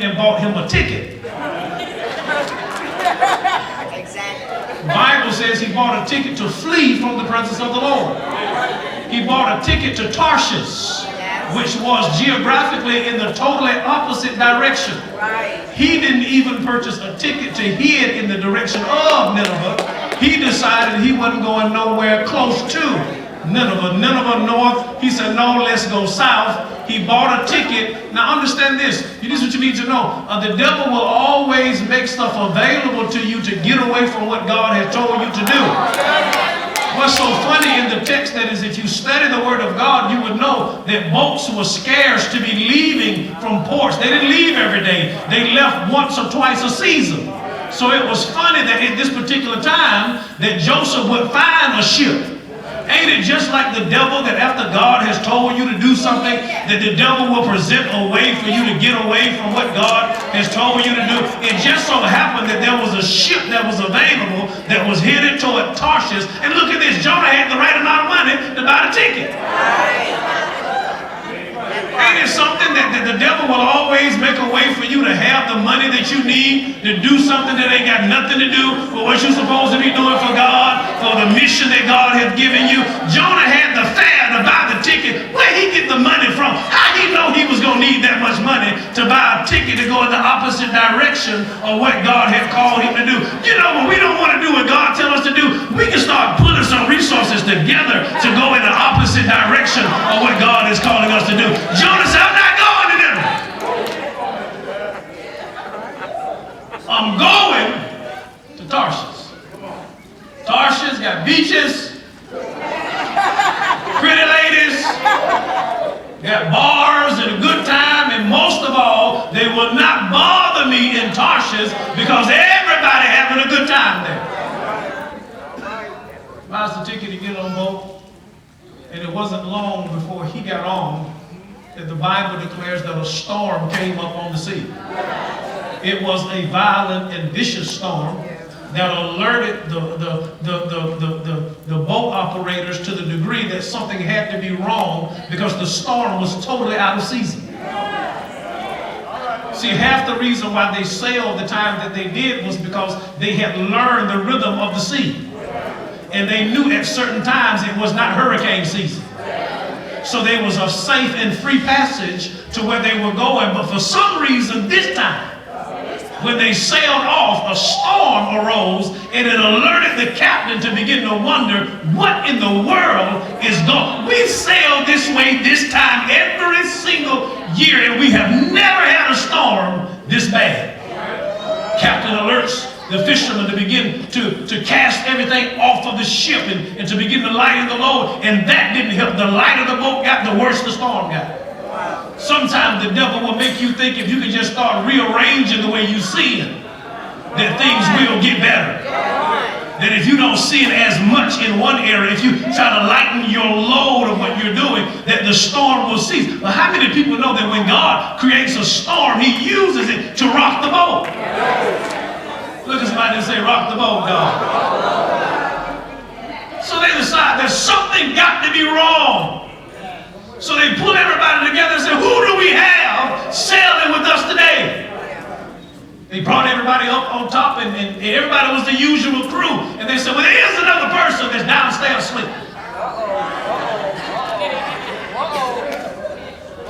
and bought him a ticket. Exactly. The Bible says he bought a ticket to flee from the presence of the Lord. He bought a ticket to Tarshish, which was geographically in the totally opposite direction. Right. He didn't even purchase a ticket to head in the direction of Nineveh. He decided he wasn't going nowhere close to Nineveh. Nineveh north, he said, no, let's go south. He bought a ticket. Now understand this. This is what you need to know. The devil will always make stuff available to you to get away from what God has told you to do. What's so funny in the text that is, if you study the Word of God, you would know that boats were scarce to be leaving from ports. They didn't leave every day. They left once or twice a season. So it was funny that at this particular time that Joseph would find a ship. Ain't it just like the devil that after God has told you to do something, that the devil will present a way for you to get away from what God has told you to do? It just so happened that there was a ship that was available that was headed toward Tarshish. And look at this, Jonah had the right amount of money to buy the ticket. Ain't it something that the devil will always make a way for you to have the money that you need to do something that ain't got nothing to do with what you're supposed to be doing for God, for the mission that God has given you? Jonah had the fare to buy the ticket. Where he get the money from? How he know he was going to need that much money to buy a ticket to go in the opposite direction of what God had called him to do? You know, when we don't want to do what God tells us to do, we can start putting some resources together to go in the opposite direction of what God is calling us to do. Jonah said, I'm not going to Nineveh. I'm going to Tarshish. Tarshish got beaches, pretty ladies, got bars and a good time, and most of all, they will not bother me in Tarshish because everybody having a good time there. Buys the ticket to get on boat, and it wasn't long before he got on that the Bible declares that a storm came up on the sea. It was a violent and vicious storm that alerted the boat operators to the degree that something had to be wrong because the storm was totally out of season. See, half the reason why they sailed the time that they did was because they had learned the rhythm of the sea. And they knew at certain times it was not hurricane season. So there was a safe and free passage to where they were going. But for some reason this time, when they sailed off, a storm arose and it alerted the captain to begin to wonder what in the world is going. We sail this way this time every single year, and we have never had a storm this bad. Captain alerts the fishermen to begin to cast everything off of the ship and to begin to lighten the load, and that didn't help. The lighter the boat got, the worse the storm got. Sometimes the devil will make you think if you can just start rearranging the way you see it, that things will get better. That if you don't see it as much in one area, if you try to lighten your load of what you're doing, that the storm will cease. But how many people know that when God creates a storm, he uses it to rock the boat? Look at somebody and say, rock the boat, God. So they decide that something got to be wrong. So they pull everybody together and say, who do we have sailing with us today? They brought everybody up on top, and everybody was the usual crew. And they said, well, there is another person that's downstairs sleeping.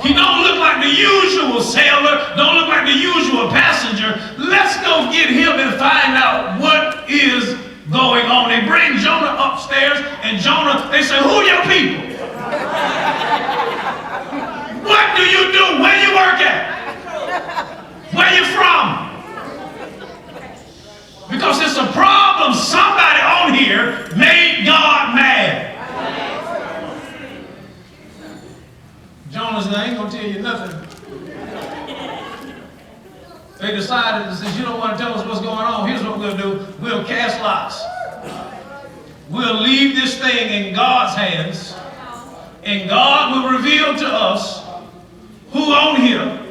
He don't look like the usual sailor, don't look like the usual passenger. Let's go get him and find out what is going on. They bring Jonah upstairs, and Jonah, they say, who are your people? What do you do? Where you work at? Where you from? Because it's a problem. Somebody on here made God mad. Jonah said, I ain't going to tell you nothing. They decided, since you don't want to tell us what's going on, here's what we'll do. We'll cast lots. We'll leave this thing in God's hands, and God will reveal to us who on here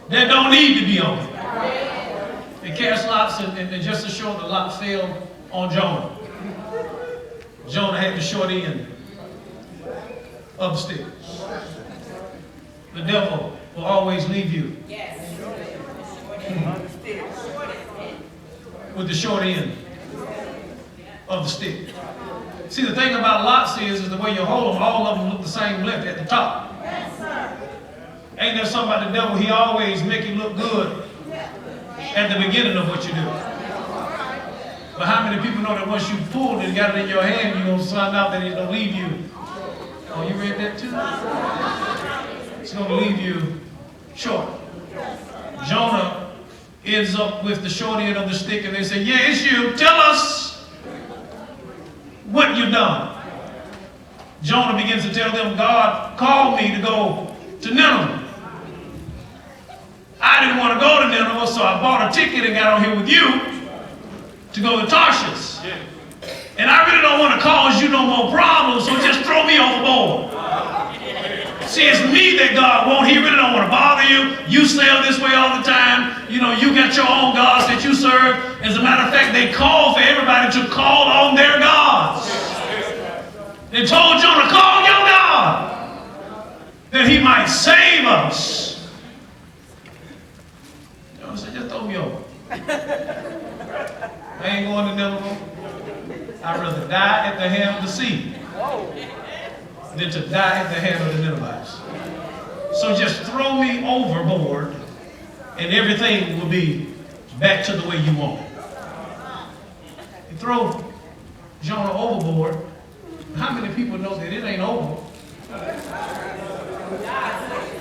that don't need to be on here. They cast lots, and just to show the lot fell on Jonah. Jonah had the short end of the stick. The devil will always leave you with the short end of the stick. See, the thing about lots is the way you hold them, all of them look the same length at the top. Ain't there something about the devil? He always make you look good at the beginning of what you do. But how many people know that once you pulled it and got it in your hand, you're going to find out that it's going to leave you? Oh, you read that too? It's going to leave you short. Jonah ends up with the short end of the stick, and they say, yeah, it's you. Tell us what you've done. Jonah begins to tell them, God called me to go to Nineveh. I didn't want to go to Nineveh, so I bought a ticket and got on here with you to go to Tarshish. And I really don't want to cause you no more problems, so just throw me overboard. See, it's me that God wants. He really don't want to bother you. You sail this way all the time. You know, you got your own gods that you serve. As a matter of fact, they called for everybody to call on their gods. They told Jonah, call your God, that he might save us. Jonah said, just throw me over. I ain't going to Nineveh. I'd rather die at the hand of the sea than to die at the hand of the Ninevites. So just throw me overboard and everything will be back to the way you want it. You throw Jonah overboard, how many people know that it ain't over?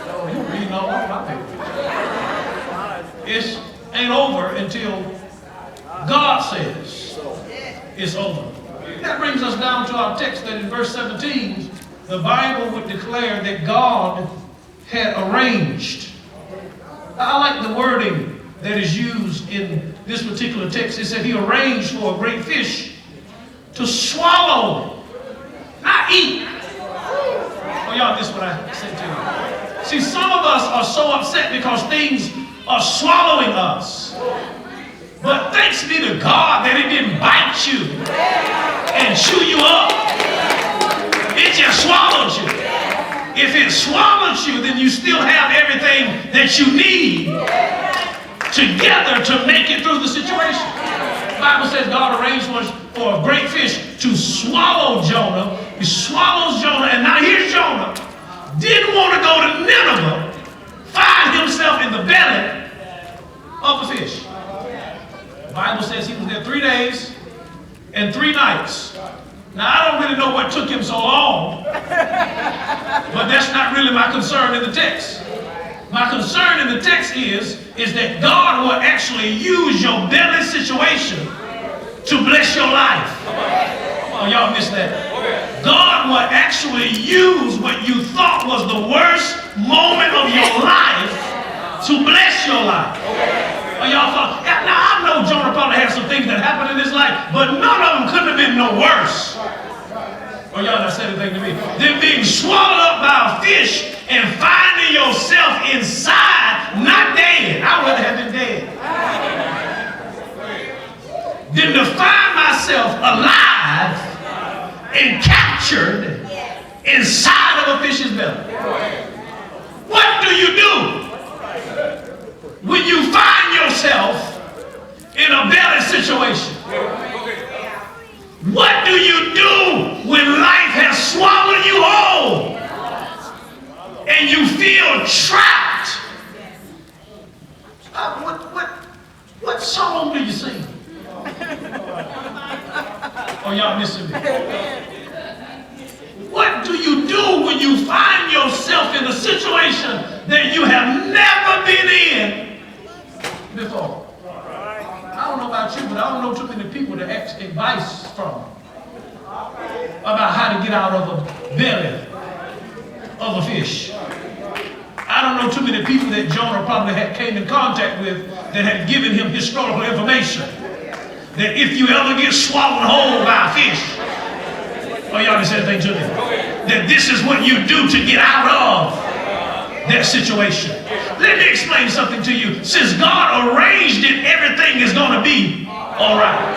Oh, you're reading all over my paper. It ain't over until God says it's over. That brings us down to our text that in verse 17, the Bible would declare that God had arranged. I like the wording that is used in this particular text. It said he arranged for a great fish to swallow, not eat. Oh, y'all missed what I said to you. See, some of us are so upset because things are swallowing us. But thanks be to God that it didn't bite you and chew you up. It just swallowed you. If it swallowed you, then you still have everything that you need together to make it through the situation. The Bible says God arranged for a great fish to swallow Jonah. He swallows Jonah, and now here's Jonah. Didn't want to go to Nineveh, find himself in the belly of the fish. The Bible says he was there 3 days and 3 nights. Now, I don't really know what took him so long, but that's not really my concern in the text. My concern in the text is that God will actually use your belly situation to bless your life. Oh, y'all missed that. God will actually use what you thought was the worst moment of your life to bless your life. Oh, y'all thought, now I know Jonah probably had some things that happened in his life, but none of them couldn't have been no worse. Oh, y'all not said anything to me. Than being swallowed up by a fish and finding yourself inside, not dead. I would have been dead. Than to find myself alive and captured inside of a fish's belly. What do you do when you find yourself in a belly situation? What do you do when life has swallowed you whole and you feel trapped? What song do you sing? Oh, y'all missing me. What do you do when you find yourself in a situation that you have never been in before? I don't know about you, but I don't know too many people to ask advice from about how to get out of the belly of a fish. I don't know too many people that Jonah probably came in contact with that had given him historical information that if you ever get swallowed whole by a fish, oh, y'all didn't say anything to me, that this is what you do to get out of that situation. Let me explain something to you. Since God arranged it, everything is going to be all right.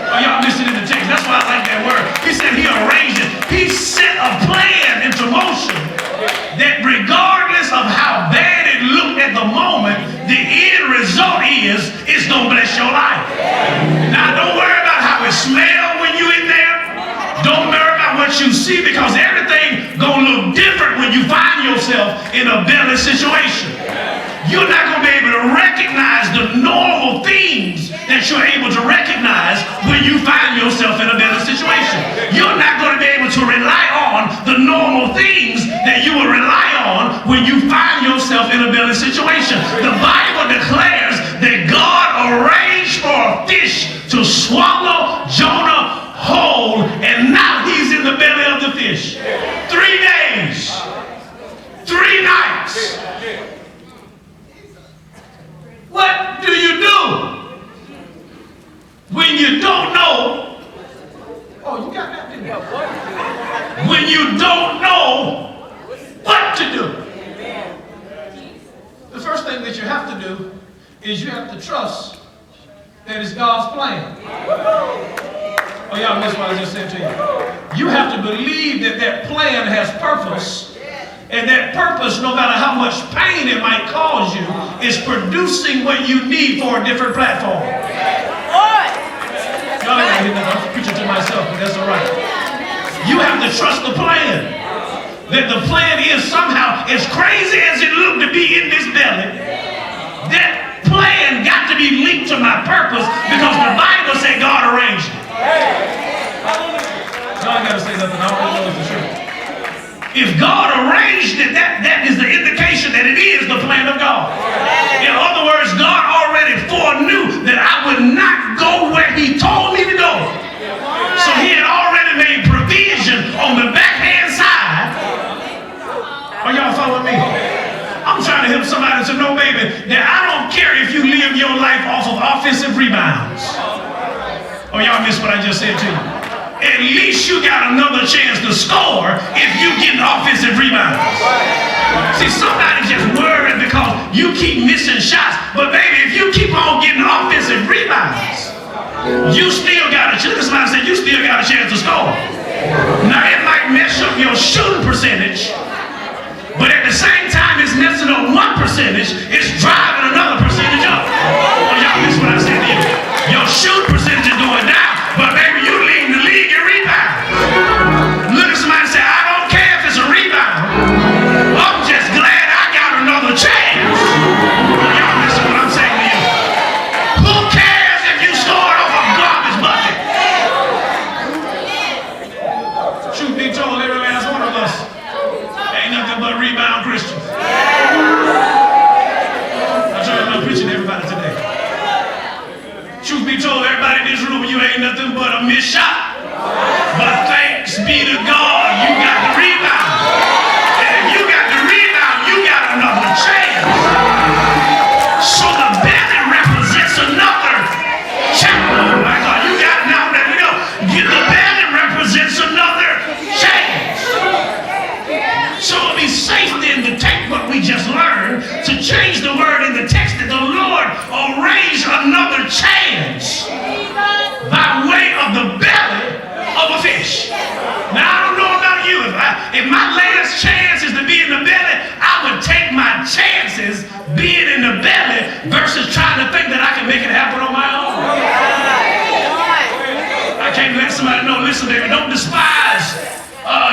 Oh, y'all listening to the text. That's why I like that word. He said he arranged it. He set a plan into motion that regardless of how bad it looked at the moment, the end result is it's going to bless your life. Now, don't worry about how it smells when you're in there. Don't worry about what you see, because everything going to look different when you find yourself in a belly situation. You're not going to be able to recognize the normal things that you're able to recognize when you find yourself in a belly situation. You're not going to be able to rely on the normal things that you will rely on when you find yourself in a belly situation. The Bible declares that God arranged for a fish to swallow Jonah whole, and now he's in the belly of the fish. 3 days, 3 nights. What do you do when you don't know? Oh, you got that, didn't you? When you don't know what to do. The first thing that you have to do is you have to trust that it's God's plan. Oh, y'all missed what I just said to you. You have to believe that that plan has purpose. And that purpose, no matter how much pain it might cause you, is producing what you need for a different platform. Y'all ain't gonna hear that. I'm preaching to myself, but that's all right. You have to trust the plan. That the plan is somehow, as crazy as it looked to be in this belly, that plan got to be linked to my purpose, because the Bible said God arranged it. Y'all ain't gotta say nothing. I don't really know it's the truth. If God arranged it, that is the indication that it is the plan of God. In other words, God already foreknew that I would not go where he told me to go. So he had already made provision on the backhand side. Are y'all following me? I'm trying to help somebody to know, baby, that I don't care if you live your life off of offensive rebounds. Oh, y'all missed what I just said to you. At least you got another chance to score if you get offensive rebounds. See, somebody just worried because you keep missing shots. But baby, if you keep on getting offensive rebounds, you still got a chance. Look at somebody say, you still got a chance to score. Now, it might mess up your shooting percentage, but at the same time it's messing up one percentage, it's driving another percentage up. Oh, y'all missed what I said to you. Your shooting percentage is going down, but baby, you leading the league in rebounds. Look at somebody and say, I don't care if it's a rebound. I'm just glad I got another chance. Y'all listen what I'm saying to you. Who cares if you scored off a garbage bucket? Truth be told, every last one of us ain't nothing but rebound Christians. I'm sure I'm not preaching to everybody today. Truth be told, everybody in this room, you ain't nothing but a missed shot. But thanks be to God, you got the rebound. And if you got the rebound, you got another chance. So the belly represents another chance. Oh my God, you got now that we go. The belly represents another chance. So it'll be safe then to take what we just learned to change the word in the text that the Lord arranged another chance by way of the belly of a fish. Now, I don't know about you. If my last chance is to be in the belly, I would take my chances being in the belly versus trying to think that I can make it happen on my own. I can't let somebody know, listen, baby, don't despise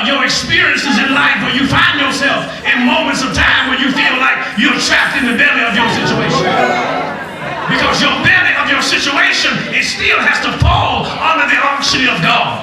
your experiences in life where you find yourself in moments of time where you feel like you're trapped in the belly of your situation. Because your belly of your situation, it still has to fall under the authority of God.